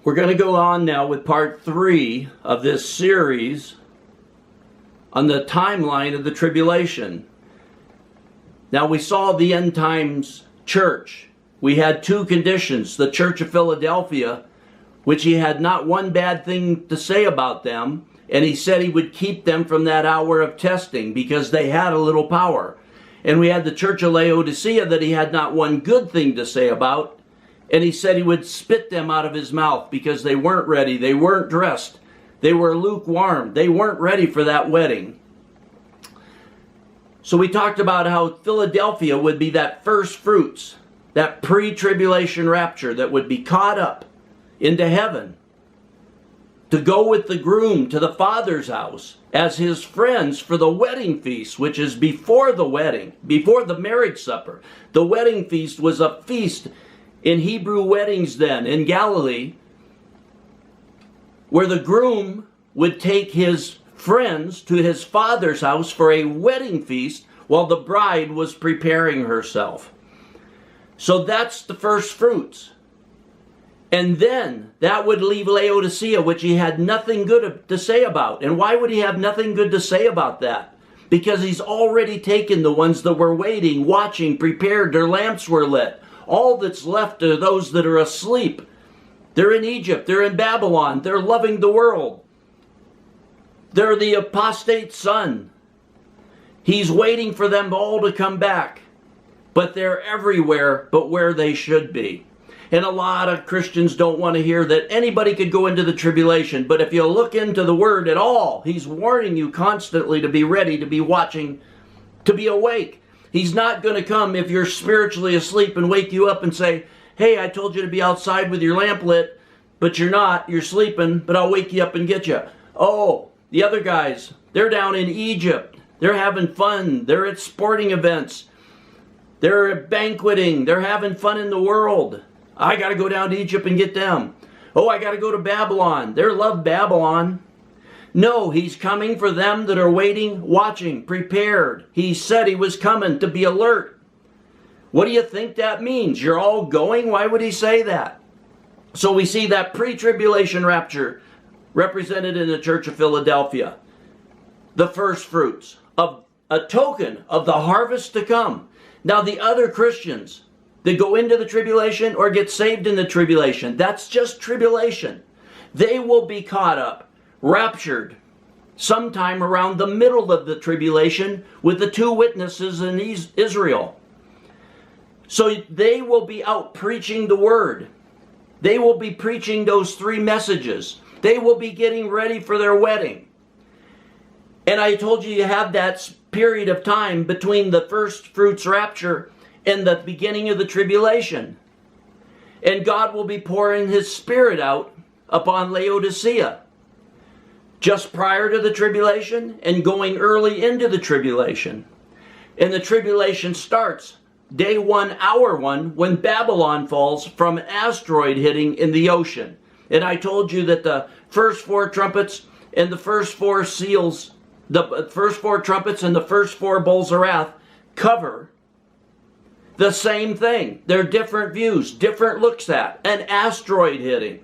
We're going to go on now with part 3 of this series on the timeline of the tribulation. Now, we saw the end times church. We had 2 conditions. The church of Philadelphia, which he had not one bad thing to say about them, and he said he would keep them from that hour of testing because they had a little power. And we had the church of Laodicea that he had not one good thing to say about, and he said he would spit them out of his mouth because they weren't ready, they weren't dressed, they were lukewarm, they weren't ready for that wedding. So we talked about how Philadelphia would be that first fruits, that pre-tribulation rapture that would be caught up into heaven to go with the groom to the Father's house as his friends for the wedding feast, which is before the wedding, before the marriage supper. The wedding feast was a feast in Hebrew weddings then in Galilee, where the groom would take his friends to his father's house for a wedding feast while the bride was preparing herself. So that's the first fruits. And then that would leave Laodicea, which he had nothing good to say about. And why would he have nothing good to say about that? Because he's already taken the ones that were waiting, watching, prepared, their lamps were lit. All that's left are those that are asleep. They're in Egypt, they're in Babylon, they're loving the world. They're the apostate son. He's waiting for them all to come back. But they're everywhere but where they should be. And a lot of Christians don't want to hear that anybody could go into the tribulation. But if you look into the Word at all, he's warning you constantly to be ready, to be watching, to be awake. He's not going to come if you're spiritually asleep and wake you up and say, hey, I told you to be outside with your lamp lit, but you're not, you're sleeping, but I'll wake you up and get you. Oh, the other guys, they're down in Egypt. They're having fun. They're at sporting events. They're banqueting. They're having fun in the world. I got to go down to Egypt and get them. Oh, I got to go to Babylon. They love Babylon. No, he's coming for them that are waiting, watching, prepared. He said he was coming to be alert. What do you think that means? You're all going? Why would he say that? So we see that pre-tribulation rapture represented in the church of Philadelphia. The first fruits of a token of the harvest to come. Now the other Christians that go into the tribulation or get saved in the tribulation, that's just tribulation. They will be caught up, raptured, sometime around the middle of the tribulation with the 2 witnesses in Israel. So they will be out preaching the word. They will be preaching those 3 messages. They will be getting ready for their wedding. And I told you have that period of time between the first fruits rapture and the beginning of the tribulation. And God will be pouring his Spirit out upon Laodicea just prior to the tribulation and going early into the tribulation. And the tribulation starts day 1, hour 1, when Babylon falls from an asteroid hitting in the ocean. And I told you that the first 4 trumpets and the first 4 seals, the first 4 trumpets and the first 4 bowls of wrath cover the same thing. They're different views, different looks at an asteroid hitting.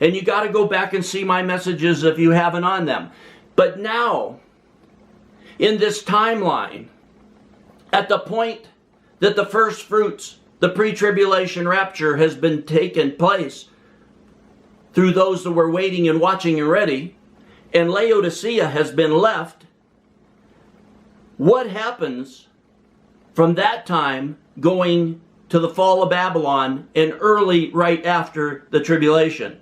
And you got to go back and see my messages if you haven't on them. But now, in this timeline, at the point that the first fruits, the pre-tribulation rapture has been taken place through those that were waiting and watching and ready, and Laodicea has been left, what happens from that time going to the fall of Babylon and early right after the tribulation?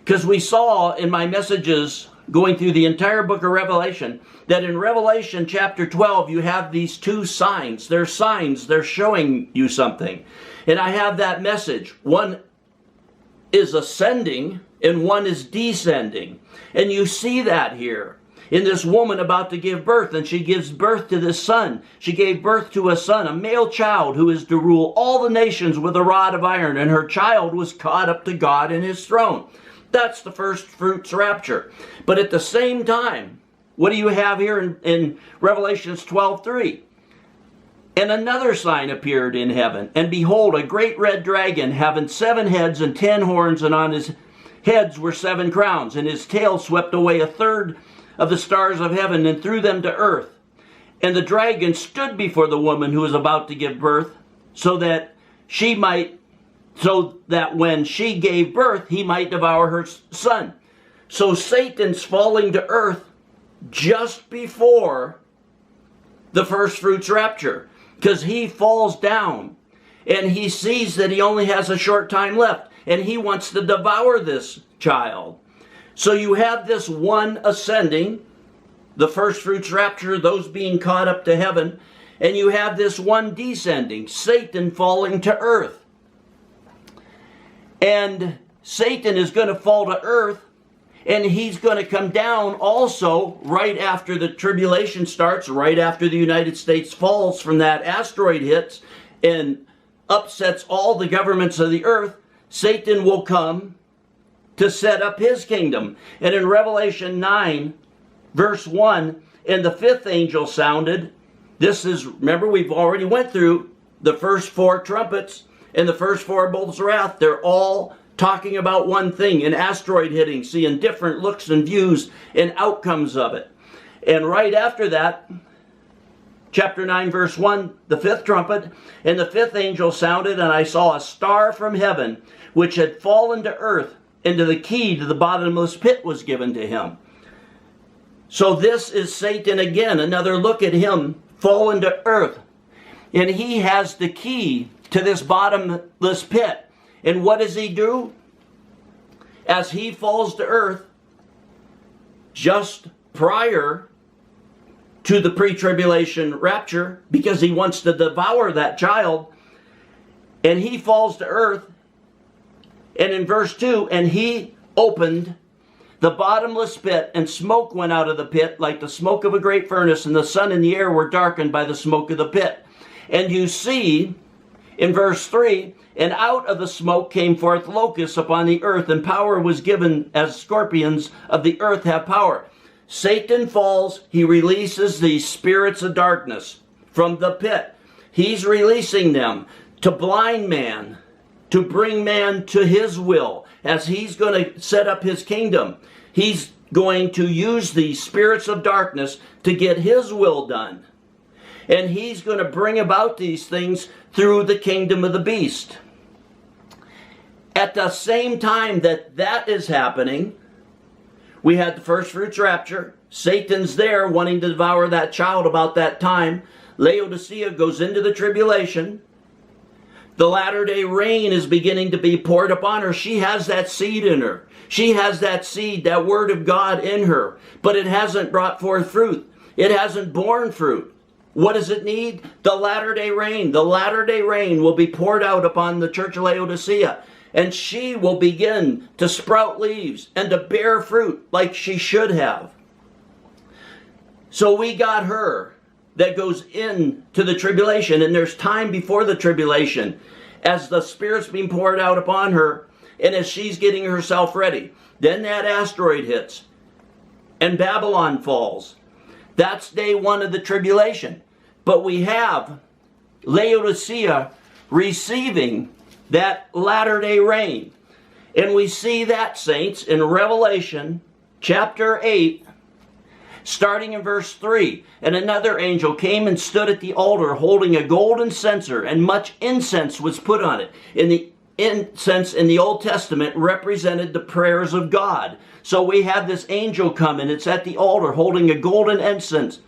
Because we saw in my messages going through the entire book of Revelation that in Revelation chapter 12 you have these 2 signs. They're signs. They're showing you something. And I have that message. One is ascending and one is descending. And you see that here in this woman about to give birth, and she gives birth to this son. She gave birth to a son, a male child who is to rule all the nations with a rod of iron, and her child was caught up to God in his throne. That's the first fruits rapture. But at the same time, what do you have here in Revelations 12:3? And another sign appeared in heaven, and behold, a great red dragon, having 7 heads and 10 horns, and on his heads were 7 crowns, and his tail swept away a third of the stars of heaven and threw them to earth. And the dragon stood before the woman who was about to give birth, so that when she gave birth, he might devour her son. So Satan's falling to earth just before the first fruits rapture, because he falls down and he sees that he only has a short time left, and he wants to devour this child. So you have this one ascending, the first fruits rapture, those being caught up to heaven, and you have this one descending, Satan falling to earth. And Satan is going to fall to earth, and he's going to come down also right after the tribulation starts, right after the United States falls from that asteroid hits and upsets all the governments of the earth. Satan will come to set up his kingdom. And in Revelation 9, verse 1, and the 5th angel sounded. This is, remember, we've already went through the first 4 trumpets and the first 4 bowls of wrath. They're all talking about one thing, an asteroid hitting, seeing different looks and views and outcomes of it. And right after that, chapter 9, verse 1, the 5th trumpet, and the 5th angel sounded, and I saw a star from heaven, which had fallen to earth, and the key to the bottomless pit was given to him. So this is Satan again, another look at him fallen to earth. And he has the key to this bottomless pit. And what does he do? As he falls to earth, just prior to the pre-tribulation rapture, because he wants to devour that child, and he falls to earth, and in verse 2, and he opened the bottomless pit, and smoke went out of the pit like the smoke of a great furnace, and the sun and the air were darkened by the smoke of the pit. And you see, in verse 3, and out of the smoke came forth locusts upon the earth, and power was given as scorpions of the earth have power. Satan falls, he releases these spirits of darkness from the pit. He's releasing them to blind man, to bring man to his will, as he's going to set up his kingdom. He's going to use these spirits of darkness to get his will done. And he's going to bring about these things through the kingdom of the beast. At the same time that that is happening, we had the first fruits rapture. Satan's there wanting to devour that child about that time. Laodicea goes into the tribulation. The latter-day rain is beginning to be poured upon her. She has that seed in her. She has that seed, that word of God in her. But it hasn't brought forth fruit. It hasn't borne fruit. What does it need? The latter-day rain. The latter-day rain will be poured out upon the church of Laodicea. And she will begin to sprout leaves and to bear fruit like she should have. So we got her that goes into the tribulation. And there's time before the tribulation as the Spirit's being poured out upon her and as she's getting herself ready. Then that asteroid hits and Babylon falls. That's day 1 of the tribulation. But we have Laodicea receiving that latter-day rain. And we see that, saints, in Revelation chapter 8, starting in verse 3. And another angel came and stood at the altar holding a golden censer, and much incense was put on it. And the incense in the Old Testament represented the prayers of God. So we have this angel come, and it's at the altar holding a golden incense,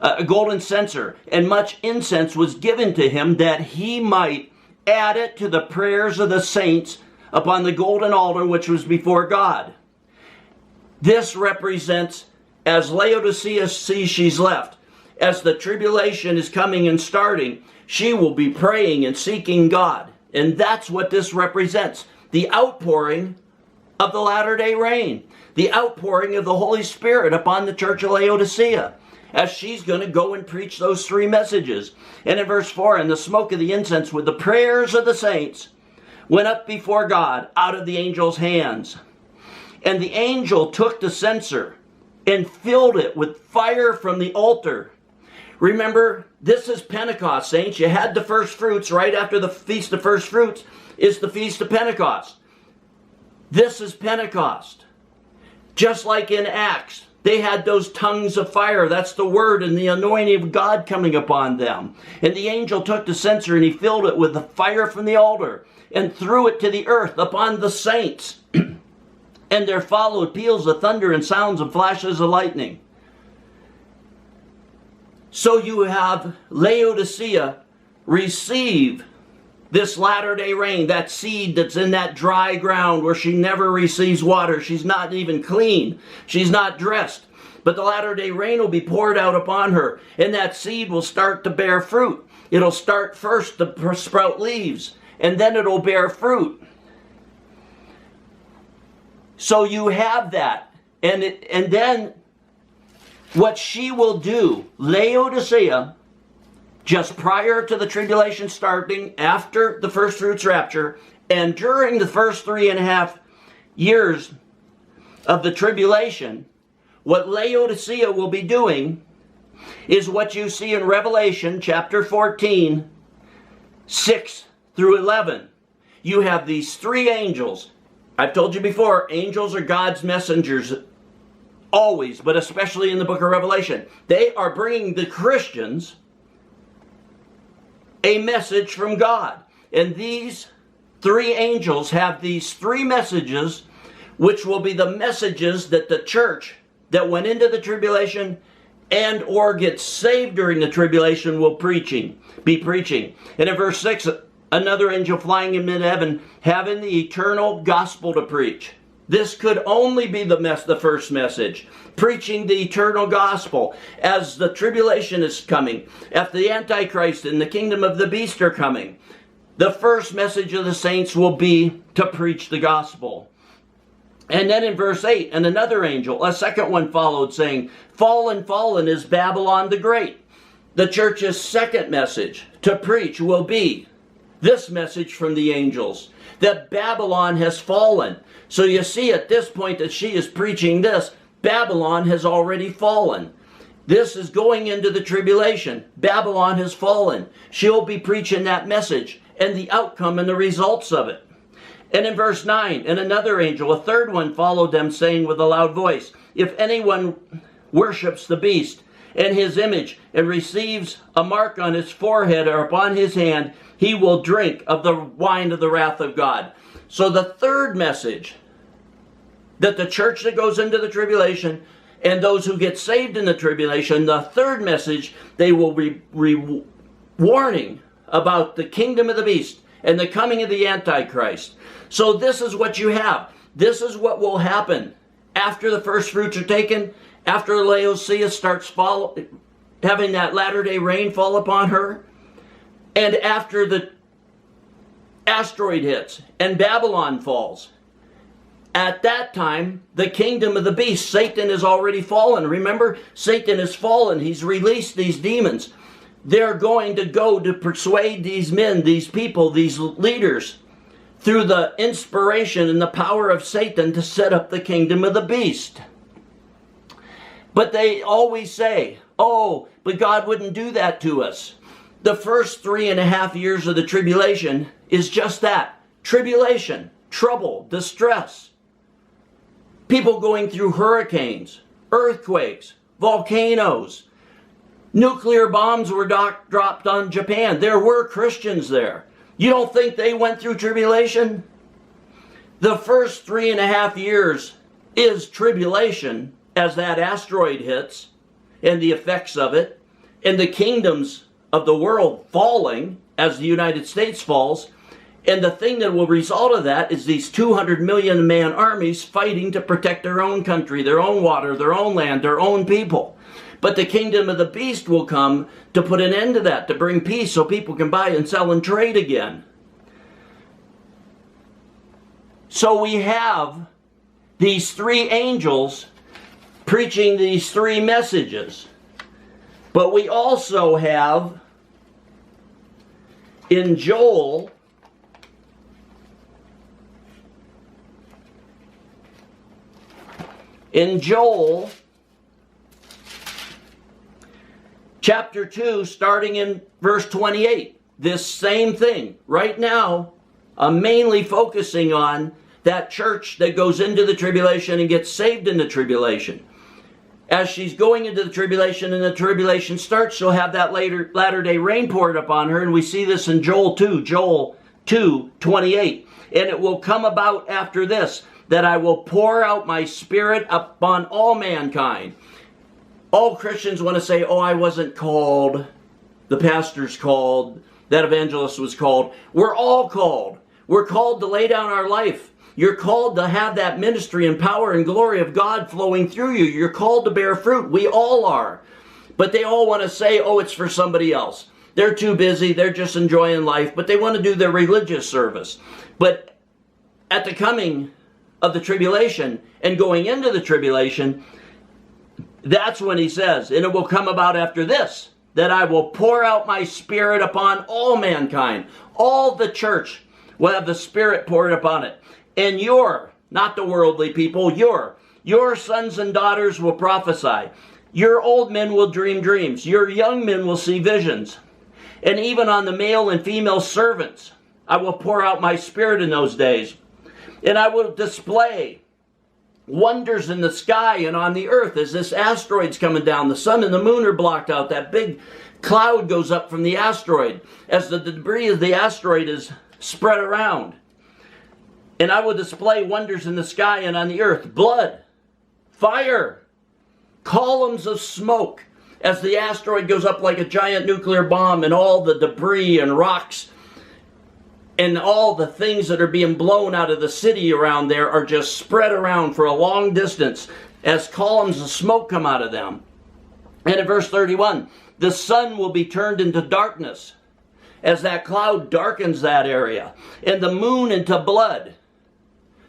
a golden censer, and much incense was given to him that he might add it to the prayers of the saints upon the golden altar which was before God. This represents, as Laodicea sees she's left, as the tribulation is coming and starting, she will be praying and seeking God. And that's what this represents. The outpouring of the latter-day rain. The outpouring of the Holy Spirit upon the church of Laodicea, as she's going to go and preach those 3 messages. And in verse 4, and the smoke of the incense with the prayers of the saints went up before God out of the angel's hands. And the angel took the censer and filled it with fire from the altar. Remember, this is Pentecost, saints. You had the first fruits. Right after the Feast of First Fruits is the Feast of Pentecost. This is Pentecost. Just like in Acts, they had those tongues of fire. That's the word and the anointing of God coming upon them. And the angel took the censer and he filled it with the fire from the altar and threw it to the earth upon the saints. And there followed peals of thunder and sounds and flashes of lightning. So you have Laodicea receive this latter-day rain, that seed that's in that dry ground where she never receives water. She's not even clean. She's not dressed. But the latter-day rain will be poured out upon her, and that seed will start to bear fruit. It'll start first to sprout leaves, and then it'll bear fruit. So you have that. And then what she will do, Laodicea, just prior to the tribulation starting, after the first fruits rapture, and during the first 3.5 years of the tribulation, what Laodicea will be doing is what you see in Revelation chapter 14, 6 through 11. You have these three angels. I've told you before, angels are God's messengers always, but especially in the book of Revelation. They are bringing the Christians a message from God. And these three angels have these three messages, which will be the messages that the church that went into the tribulation and or gets saved during the tribulation will be preaching. And in verse 6, another angel flying in mid-heaven, having the eternal gospel to preach. This could only be the first message, preaching the eternal gospel as the tribulation is coming, after the Antichrist and the kingdom of the beast are coming. The first message of the saints will be to preach the gospel. And then in verse 8, and another angel, a second one followed, saying, Fallen, fallen is Babylon the Great. The church's second message to preach will be this message from the angels, that Babylon has fallen. So you see at this point that she is preaching this, Babylon has already fallen. This is going into the tribulation. Babylon has fallen. She'll be preaching that message and the outcome and the results of it. And in verse 9, and another angel, a third one, followed them, saying with a loud voice, If anyone worships the beast and his image and receives a mark on his forehead or upon his hand, he will drink of the wine of the wrath of God. So the third message, that the church that goes into the tribulation and those who get saved in the tribulation, the third message, they will be warning about the kingdom of the beast and the coming of the Antichrist. So this is what you have. This is what will happen after the first fruits are taken, after Laodicea starts having that latter-day rain fall upon her, and after the asteroid hits and Babylon falls. At that time, the kingdom of the beast, Satan, has already fallen. Remember, Satan has fallen. He's released these demons. They're going to go to persuade these men, these people, these leaders, through the inspiration and the power of Satan to set up the kingdom of the beast. But they always say, oh, but God wouldn't do that to us. The first 3.5 years of the tribulation is just that. Tribulation, trouble, distress. People going through hurricanes, earthquakes, volcanoes. Nuclear bombs were dropped on Japan. There were Christians there. You don't think they went through tribulation? The first 3.5 years is tribulation as that asteroid hits and the effects of it, and the kingdoms of the world falling as the United States falls. And the thing that will result of that is these 200 million man armies fighting to protect their own country, their own water, their own land, their own people. But the kingdom of the beast will come to put an end to that, to bring peace so people can buy and sell and trade again. So we have these three angels preaching these three messages. But we also have in Joel chapter 2, starting in verse 28, this same thing. Right now, I'm mainly focusing on that church that goes into the tribulation and gets saved in the tribulation. As she's going into the tribulation and the tribulation starts, she'll have that latter day rain poured upon her. And we see this in Joel 2:28. And it will come about after this, that I will pour out my Spirit upon all mankind. All Christians want to say, oh, I wasn't called. The pastor's called. That evangelist was called. We're all called. We're called to lay down our life. You're called to have that ministry and power and glory of God flowing through you. You're called to bear fruit. We all are. But they all want to say, oh, it's for somebody else. They're too busy. They're just enjoying life. But they want to do their religious service. But at the coming of the tribulation and going into the tribulation, that's when he says, and it will come about after this, that I will pour out my Spirit upon all mankind. All the church will have the Spirit poured upon it. And not the worldly people, your sons and daughters will prophesy. Your old men will dream dreams. Your young men will see visions. And even on the male and female servants, I will pour out my Spirit in those days. And I will display wonders in the sky and on the earth as this asteroid's coming down. The sun and the moon are blocked out. That big cloud goes up from the asteroid as the debris of the asteroid is spread around. And I will display wonders in the sky and on the earth. Blood, fire, columns of smoke as the asteroid goes up like a giant nuclear bomb, and all the debris and rocks and all the things that are being blown out of the city around there are just spread around for a long distance as columns of smoke come out of them. And in verse 31, the sun will be turned into darkness as that cloud darkens that area, and the moon into blood.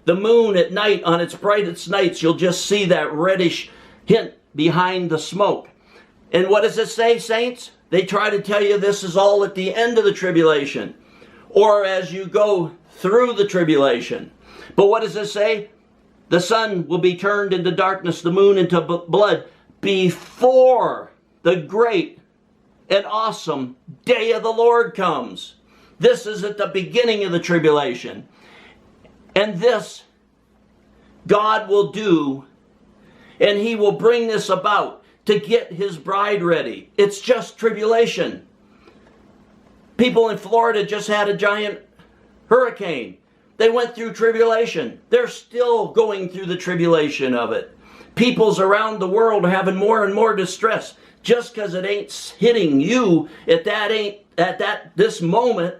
The moon at night, on its brightest nights, you'll just see that reddish hint behind the smoke. And what does it say, saints? They try to tell you this is all at the end of the tribulation, or as you go through the tribulation. But what does it say? The sun will be turned into darkness, the moon into blood, before the great and awesome day of the Lord comes. This is at the beginning of the tribulation. And this God will do, and he will bring this about to get his bride ready. It's just tribulation. People in Florida just had a giant hurricane. They went through tribulation. They're still going through the tribulation of it. Peoples around the world are having more and more distress. Just because it ain't hitting you at this moment,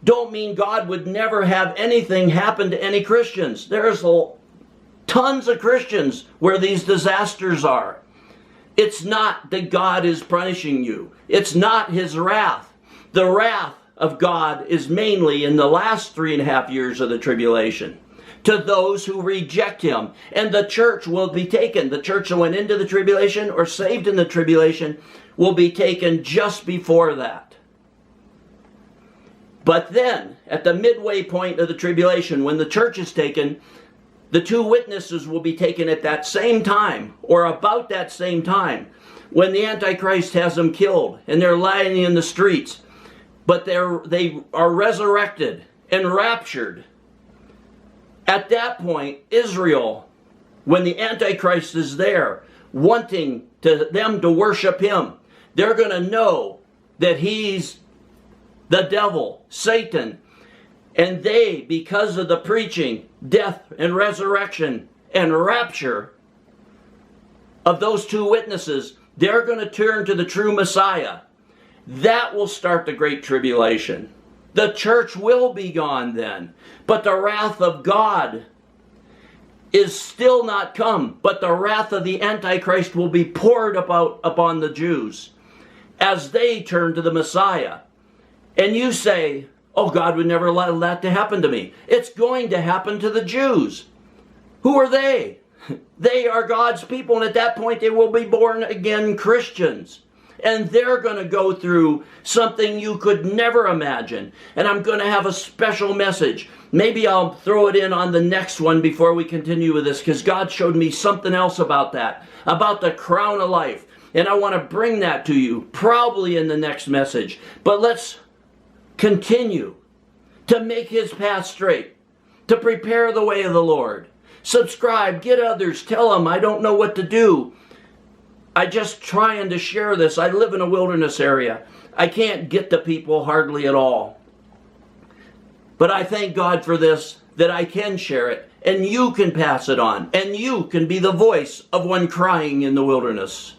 don't mean God would never have anything happen to any Christians. There's tons of Christians where these disasters are. It's not that God is punishing you. It's not his wrath. The wrath of God is mainly in the last 3.5 years of the tribulation to those who reject him. And the church will be taken. The church that went into the tribulation or saved in the tribulation will be taken just before that. But then, at the midway point of the tribulation, when the church is taken, the two witnesses will be taken at that same time, or about that same time, when the Antichrist has them killed, and they're lying in the streets. But they are resurrected and raptured. At that point, Israel, when the Antichrist is there, wanting them to worship him, they're going to know that he's the devil, Satan. And they, because of the preaching, death and resurrection and rapture of those two witnesses, they're going to turn to the true Messiah. That will start the Great Tribulation. The church will be gone then. But the wrath of God is still not come. But the wrath of the Antichrist will be poured upon the Jews as they turn to the Messiah. And you say, oh, God would never allow that to happen to me. It's going to happen to the Jews. Who are they? They are God's people, and at that point they will be born again Christians. And they're going to go through something you could never imagine. And I'm going to have a special message. Maybe I'll throw it in on the next one before we continue with this, because God showed me something else about that, about the crown of life. And I want to bring that to you, probably in the next message. But let's continue to make his path straight, to prepare the way of the Lord. Subscribe, get others, tell them I don't know what to do. I just trying to share this. I live in a wilderness area. I can't get to people hardly at all. But I thank God for this, that I can share it, and you can pass it on, and you can be the voice of one crying in the wilderness.